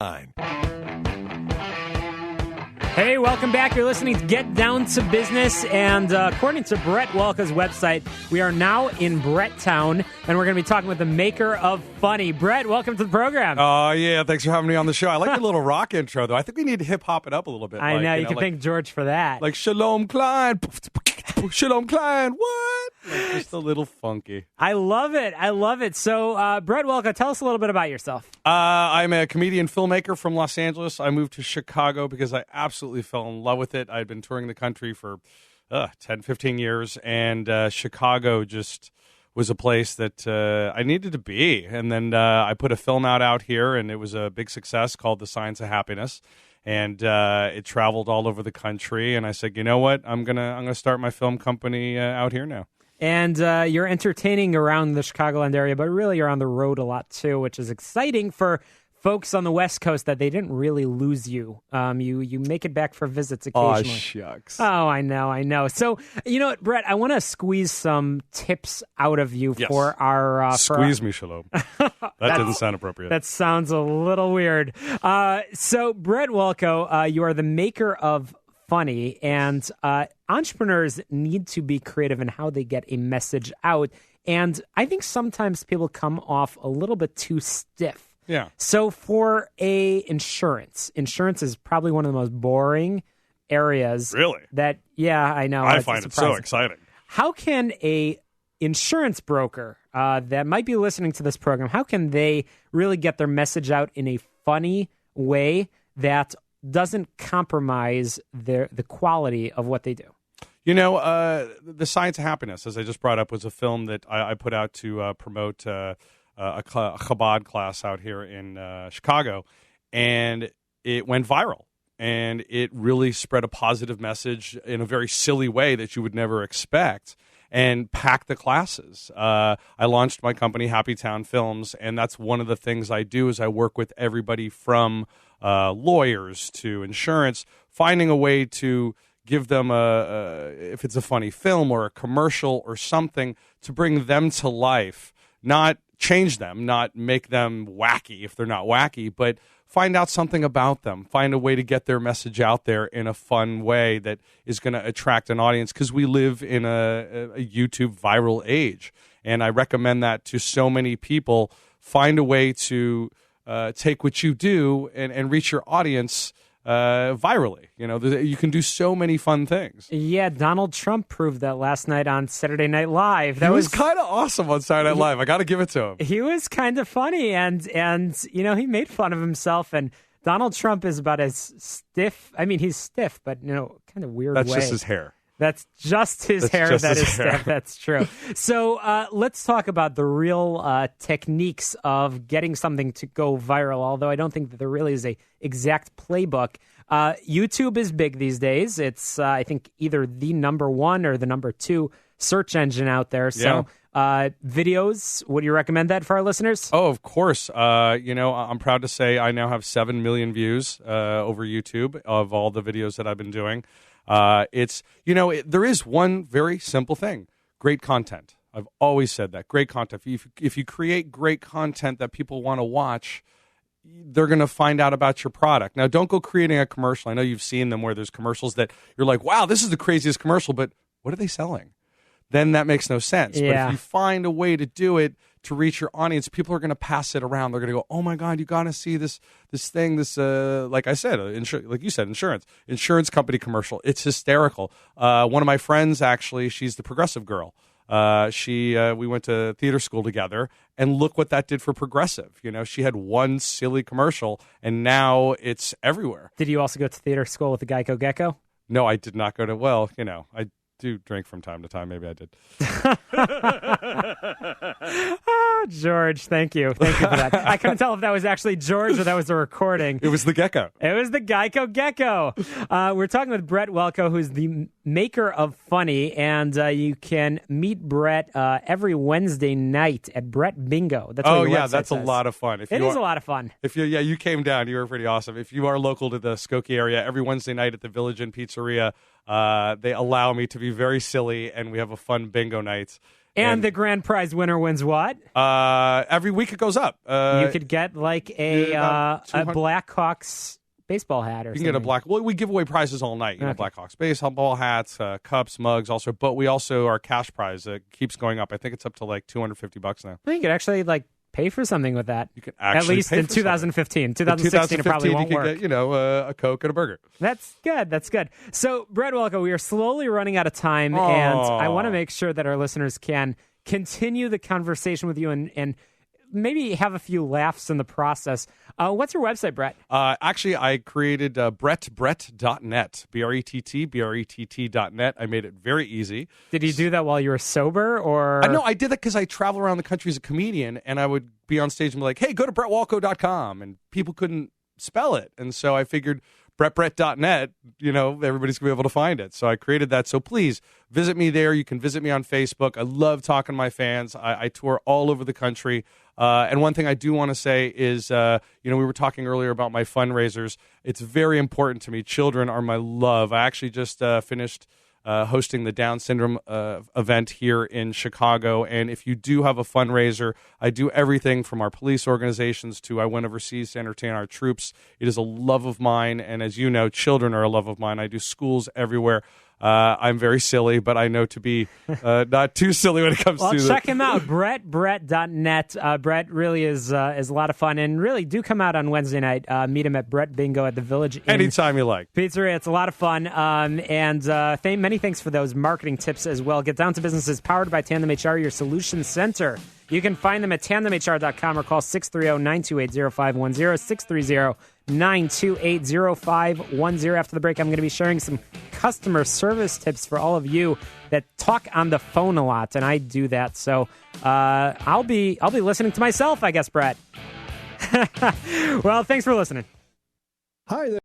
Klein. Hey, welcome back. You're listening to Get Down to Business, and according to Brett Walkow's website, we are now in Bretttown, and we're going to be talking with the maker of Funny. Brett, welcome to the program. Oh, yeah, thanks for having me on the show. I like the little rock intro, though. I think we need to hip-hop it up a little bit. I know, you can thank George for that. Like, Shalom, Klein. Shalom, Klein. What? Like, just a little funky. I love it. I love it. So, Brett Walkow, tell us a little bit about yourself. I'm a comedian filmmaker from Los Angeles. I moved to Chicago because I absolutely fell in love with it. I'd been touring the country for 10, 15 years, and Chicago just was a place that I needed to be. And then I put a film out here, and it was a big success called The Science of Happiness. And it traveled all over the country. And I said, you know what? I'm gonna start my film company out here now. And you're entertaining around the Chicagoland area, but really you're on the road a lot too, which is exciting for folks on the West Coast that they didn't really lose you. You make it back for visits occasionally. Oh, shucks. Oh, I know. So, you know what, Brett, I want to squeeze some tips out of you for our... Squeeze me, Shalom. That didn't sound appropriate. That sounds a little weird. So, Brett Walkow, you are the maker of Funny, and entrepreneurs need to be creative in how they get a message out. And I think sometimes people come off a little bit too stiff. Yeah. So for insurance is probably one of the most boring areas. Really? I know. I find it so exciting. How can a insurance broker that might be listening to this program, how can they really get their message out in a funny way that doesn't compromise the quality of what they do? You know, The Science of Happiness, as I just brought up, was a film that I put out to promote a Chabad class out here in Chicago, and it went viral. And it really spread a positive message in a very silly way that you would never expect, and packed the classes. I launched my company, Happy Town Films, and that's one of the things I do is I work with everybody from lawyers to insurance, finding a way to give them if it's a funny film or a commercial or something, to bring them to life, not change them, not make them wacky if they're not wacky, but find out something about them, find a way to get their message out there in a fun way that is going to attract an audience, because we live in a YouTube viral age. And I recommend that to so many people. Find a way to take what you do and reach your audience virally. You know, you can do so many fun things. Yeah, Donald Trump proved that last night on Saturday Night Live. That was kind of awesome on Saturday Night Live. I got to give it to him. He was kind of funny, and you know, he made fun of himself. And Donald Trump is about as stiff. I mean, he's stiff, but you know, kind of weird. That's way. just his hair. That's just his hair that is stiff. That's true. So let's talk about the real techniques of getting something to go viral, although I don't think that there really is a exact playbook. YouTube is big these days. It's, I think, either the number one or the number two search engine out there. So videos, would you recommend that for our listeners? Oh, of course. You know, I'm proud to say I now have 7 million views over YouTube of all the videos that I've been doing. It's, you know, there is one very simple thing: great content. I've always said that. Great content. If you create great content that people want to watch, they're going to find out about your product. Now, don't go creating a commercial. I know you've seen them where there's commercials that you're like, wow, this is the craziest commercial, but what are they selling? Then that makes no sense. Yeah. But if you find a way to do it to reach your audience, people are going to pass it around. They're going to go, oh my God, you got to see this thing, like I said, like you said, insurance company commercial. It's hysterical. One of my friends, actually, she's the Progressive girl. We went to theater school together, and look what that did for Progressive. You know, she had one silly commercial, and now it's everywhere. Did you also go to theater school with the Geico Gecko? No, I did not go to, well, you know, I do drink from time to time. Maybe I did. Oh, George, thank you. Thank you for that. I couldn't tell if that was actually George or that was a recording. It was the Gecko. It was the Geico Gecko. We're talking with Brett Walkow, who's the maker of Funny, and you can meet Brett every Wednesday night at Brett Bingo. That's what your website that's says. a lot of fun. It is a lot of fun. You came down. You were pretty awesome. If you are local to the Skokie area, every Wednesday night at the Village Inn Pizzeria, they allow me to be very silly, and we have a fun bingo night. And the grand prize winner wins what? Every week it goes up. You could get like a Blackhawks baseball hat or something. You can get we give away prizes all night. You know, Blackhawks baseball hats, cups, mugs, also. But we also, our cash prize keeps going up. I think it's up to like $250 now. Well, you could actually pay for something with that. You can actually at least pay in for 2015. 2016 it probably won't work. You can get, a Coke and a burger. That's good. So, Brett Walkow, we are slowly running out of time, and I want to make sure that our listeners can continue the conversation with you and maybe have a few laughs in the process. What's your website, Brett? Actually, I created brettbrett.net, BRETT.net. I made it very easy. Did you do that while you were sober? Or No, I did that because I travel around the country as a comedian, and I would be on stage and be like, hey, go to brettwalkow.com, and people couldn't spell it. And so I figured brettbrett.net, everybody's going to be able to find it. So I created that. So please visit me there. You can visit me on Facebook. I love talking to my fans. I tour all over the country. And one thing I do want to say is, we were talking earlier about my fundraisers. It's very important to me. Children are my love. I actually just finished hosting the Down syndrome event here in Chicago. And if you do have a fundraiser, I do everything from our police organizations to I went overseas to entertain our troops. It is a love of mine. And as you know, children are a love of mine. I do schools everywhere. I'm very silly, but I know to be not too silly when it comes to check him out, brettbrett.net. Brett really is a lot of fun, and really do come out on Wednesday night. Meet him at Brett Bingo at the Village Inn anytime you like. Pizzeria. It's a lot of fun, and many thanks for those marketing tips as well. Get Down to Business is powered by Tandem HR, your solution center. You can find them at tandemhr.com or call 630-928-0510, 630-928-0510. After the break, I'm going to be sharing some customer service tips for all of you that talk on the phone a lot, and I do that. So I'll be listening to myself, I guess, Brett. Well, thanks for listening. Hi there.